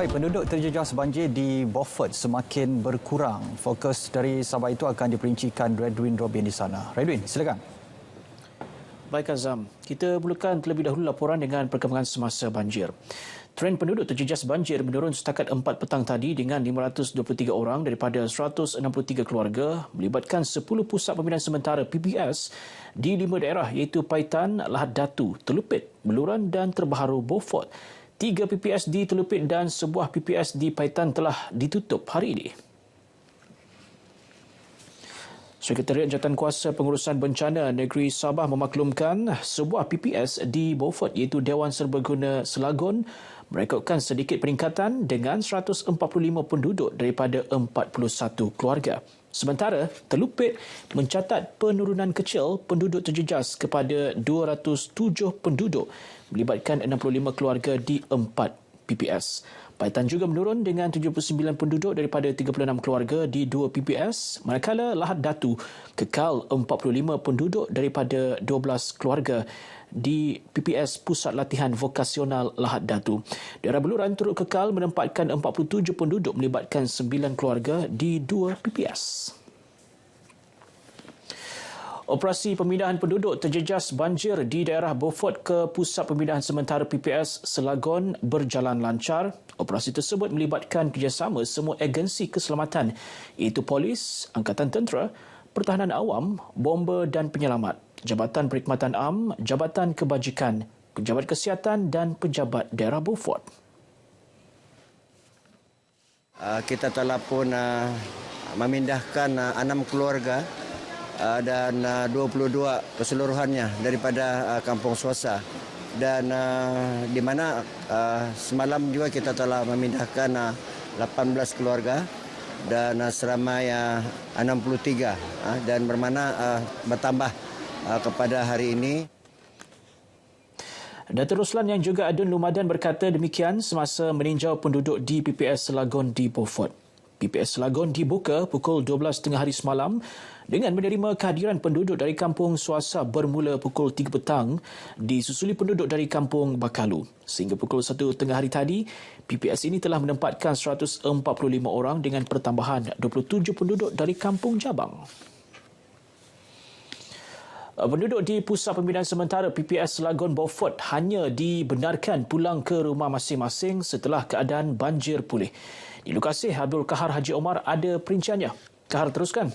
Baik, penduduk terjejas banjir di Beaufort semakin berkurang. Fokus dari Sabah itu akan diperincikan Redwin Robin di sana. Redwin, silakan. Baik Azam, kita mulakan terlebih dahulu laporan dengan perkembangan semasa banjir. Trend penduduk terjejas banjir menurun setakat 4 petang tadi dengan 523 orang daripada 163 keluarga melibatkan 10 pusat pembinaan sementara PPS di 5 daerah iaitu Paitan, Lahad Datu, Telupit, Beluran dan terbaharu Beaufort. 3 PPS di Telupit dan sebuah PPS di Paitan telah ditutup hari ini. Sekretariat Jawatankuasa Pengurusan Bencana Negeri Sabah memaklumkan sebuah PPS di Beaufort iaitu Dewan Serbaguna Selagon merekodkan sedikit peningkatan dengan 145 penduduk daripada 41 keluarga. Sementara Telupit mencatat penurunan kecil penduduk terjejas kepada 207 penduduk melibatkan 65 keluarga di 4 PPS. Paitan juga menurun dengan 79 penduduk daripada 36 keluarga di 2 PPS, manakala Lahad Datu kekal 45 penduduk daripada 12 keluarga di PPS Pusat Latihan Vokasional Lahad Datu. Daerah Beluran turut kekal menempatkan 47 penduduk melibatkan 9 keluarga di 2 PPS. Operasi pemindahan penduduk terjejas banjir di daerah Beaufort ke Pusat Pemindahan Sementara PPS Selagon berjalan lancar. Operasi tersebut melibatkan kerjasama semua agensi keselamatan iaitu polis, angkatan tentera, pertahanan awam, bomba dan penyelamat, Jabatan Perkhidmatan Am, Jabatan Kebajikan, Pejabat Kesihatan dan Pejabat Daerah Beaufort. Kita telah pun memindahkan 6 keluarga dan 22 keseluruhannya daripada kampung swasta. Dan di mana semalam juga kita telah memindahkan 18 keluarga dan seramai 63 dan bermana bertambah kepada hari ini. Datuk Roslan yang juga Adun Lumadan berkata demikian semasa meninjau penduduk di PPS Selagon di Beaufort. PPS Selagon dibuka pukul 12.30 hari semalam dengan menerima kehadiran penduduk dari kampung Suasa bermula pukul 3 petang disusuli penduduk dari kampung Bakalu. Sehingga pukul 1.30 hari tadi, PPS ini telah menempatkan 145 orang dengan pertambahan 27 penduduk dari kampung Jabang. Penduduk di Pusat Pembinaan Sementara PPS Selagon Beaufort hanya dibenarkan pulang ke rumah masing-masing setelah keadaan banjir pulih. Di lokasi, Abdul Kahar Haji Omar ada perinciannya. Kahar, teruskan.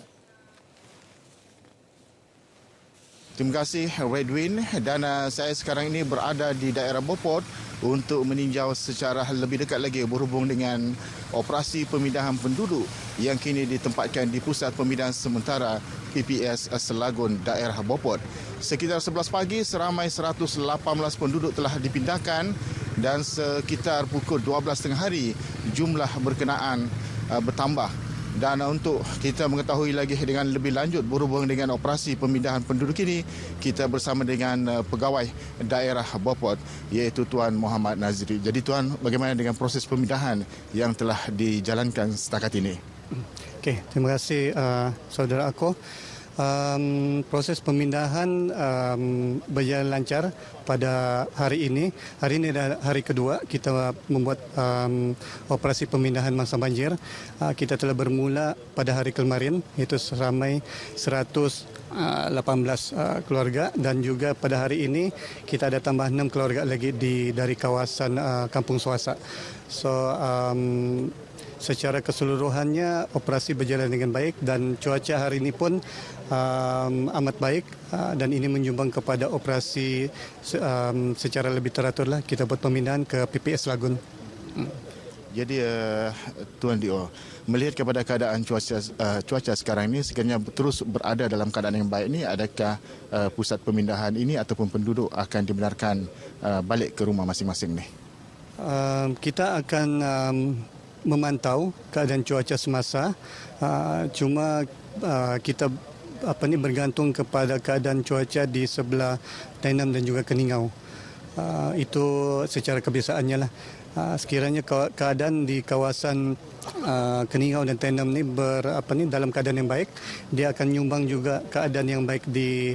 Terima kasih Redwin, dan saya sekarang ini berada di daerah Beaufort untuk meninjau secara lebih dekat lagi berhubung dengan operasi pemindahan penduduk yang kini ditempatkan di Pusat Pemindahan Sementara PPS Selagon daerah Beaufort. Sekitar 11 pagi seramai 118 penduduk telah dipindahkan dan sekitar pukul 12.30 hari jumlah berkenaan bertambah. Dan untuk kita mengetahui lagi dengan lebih lanjut berhubung dengan operasi pemindahan penduduk ini, kita bersama dengan pegawai daerah Beaufort iaitu Tuan Muhammad Nazri. Jadi Tuan, bagaimana dengan proses pemindahan yang telah dijalankan setakat ini? Okey, terima kasih saudara Ako. Proses pemindahan berjalan lancar pada hari ini. Hari ini adalah hari kedua kita membuat operasi pemindahan masa banjir. Kita telah bermula pada hari kemarin iaitu seramai 118 keluarga dan juga pada hari ini kita ada tambah 6 keluarga lagi dari kawasan Kampung Suasa. So secara keseluruhannya operasi berjalan dengan baik dan cuaca hari ini pun amat baik dan ini menyumbang kepada operasi secara lebih teraturlah kita buat pemindahan ke PPS Selagon. Jadi Tuan Dio, melihat kepada keadaan cuaca sekarang ini sekiranya terus berada dalam keadaan yang baik ini, adakah pusat pemindahan ini ataupun penduduk akan dibenarkan balik ke rumah masing-masing ni? Kita akan memantau keadaan cuaca semasa, cuma kita bergantung kepada keadaan cuaca di sebelah Tainam dan juga Keningau. Itu secara kebiasaannya lah. Sekiranya keadaan di kawasan Keningau dan Tainam ni dalam keadaan yang baik, dia akan nyumbang juga keadaan yang baik di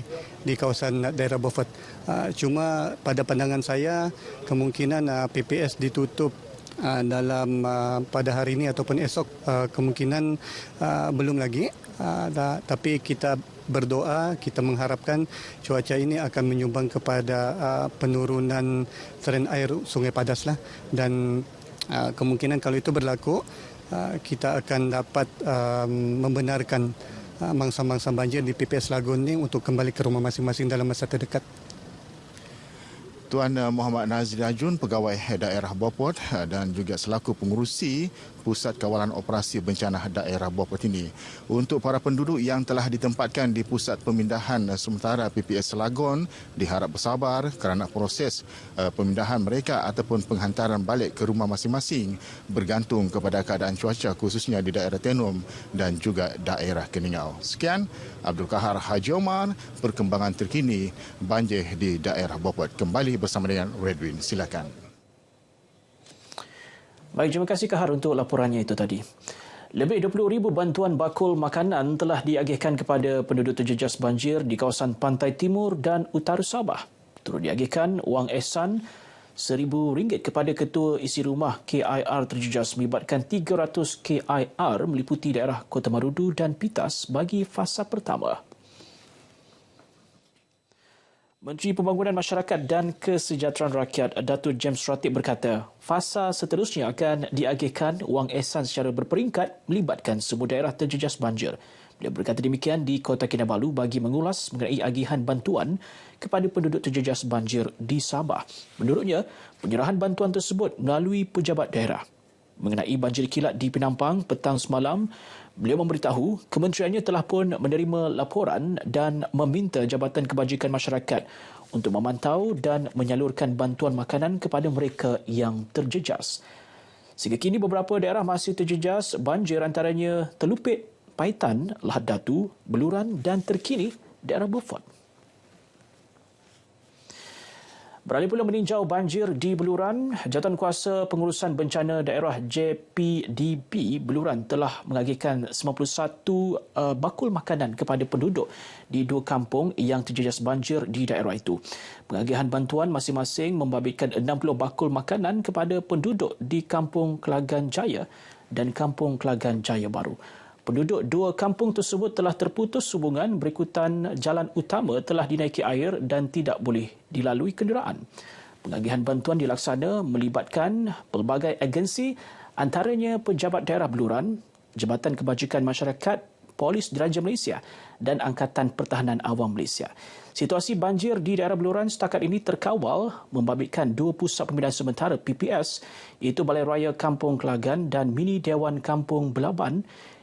kawasan daerah Beaufort. Cuma pada pandangan saya kemungkinan PPS ditutup dalam pada hari ini ataupun esok kemungkinan belum lagi. Tapi kita berdoa, kita mengharapkan cuaca ini akan menyumbang kepada penurunan tren air Sungai Padas lah. Dan kemungkinan kalau itu berlaku, kita akan dapat membenarkan mangsa-mangsa banjir di PPS Selagor ini untuk kembali ke rumah masing-masing dalam masa terdekat. Tuan Muhammad Nazir Ajun, Pegawai Daerah Beaufort dan juga selaku pengurusi Pusat Kawalan Operasi Bencana Daerah Beaufort ini. Untuk para penduduk yang telah ditempatkan di Pusat Pemindahan Sementara PPS Selagor, diharap bersabar kerana proses pemindahan mereka ataupun penghantaran balik ke rumah masing-masing bergantung kepada keadaan cuaca khususnya di daerah Tenom dan juga daerah Keningau. Sekian, Abdul Kahar Haji Omar, perkembangan terkini banjir di daerah Beaufort. Kembali bersama dengan Redwin. Silakan. Baik, terima kasih Kahar untuk laporannya itu tadi. Lebih 20,000 bantuan bakul makanan telah diagihkan kepada penduduk terjejas banjir di kawasan pantai timur dan utara Sabah. Turut diagihkan wang ehsan RM1,000 kepada ketua isi rumah KIR terjejas melibatkan 300 KIR meliputi daerah Kota Marudu dan Pitas bagi fasa pertama. Menteri Pembangunan Masyarakat dan Kesejahteraan Rakyat Datuk James Ratib berkata, fasa seterusnya akan diagihkan wang ehsan secara berperingkat melibatkan semua daerah terjejas banjir. Beliau berkata demikian di Kota Kinabalu bagi mengulas mengenai agihan bantuan kepada penduduk terjejas banjir di Sabah. Menurutnya, penyerahan bantuan tersebut melalui pejabat daerah. Mengenai banjir kilat di Penampang petang semalam, beliau memberitahu kementeriannya telah pun menerima laporan dan meminta Jabatan Kebajikan Masyarakat untuk memantau dan menyalurkan bantuan makanan kepada mereka yang terjejas. Sehingga kini beberapa daerah masih terjejas banjir antaranya Telupit, Paitan, Lahad Datu, Beluran dan terkini daerah Beaufort. Beralih pula meninjau banjir di Beluran, Jawatankuasa Pengurusan Bencana Daerah JPDB Beluran telah mengagihkan 91 bakul makanan kepada penduduk di 2 kampung yang terjejas banjir di daerah itu. Pengagihan bantuan masing-masing membabitkan 60 bakul makanan kepada penduduk di Kampung Kelagan Jaya dan Kampung Kelagan Jaya Baru. Penduduk 2 kampung tersebut telah terputus hubungan berikutan jalan utama telah dinaiki air dan tidak boleh dilalui kenderaan. Pengagihan bantuan dilaksana melibatkan pelbagai agensi antaranya Pejabat Daerah Beluran, Jabatan Kebajikan Masyarakat, Polis Diraja Malaysia dan Angkatan Pertahanan Awam Malaysia. Situasi banjir di daerah Beluran setakat ini terkawal membabitkan 2 pusat pemindahan sementara PPS iaitu Balai Raya Kampung Kelagan dan Mini Dewan Kampung Belaban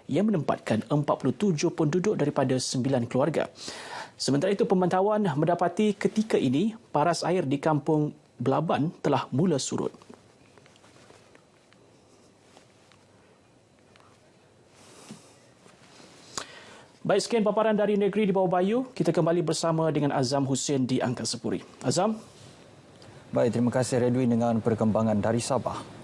yang menempatkan 47 penduduk daripada 9 keluarga. Sementara itu, pemantauan mendapati ketika ini paras air di Kampung Belaban telah mula surut. Baik, sekian paparan dari negeri di bawah Bayu. Kita kembali bersama dengan Azam Hussein di Angkasa Puri. Azam? Baik, terima kasih Redwin dengan perkembangan dari Sabah.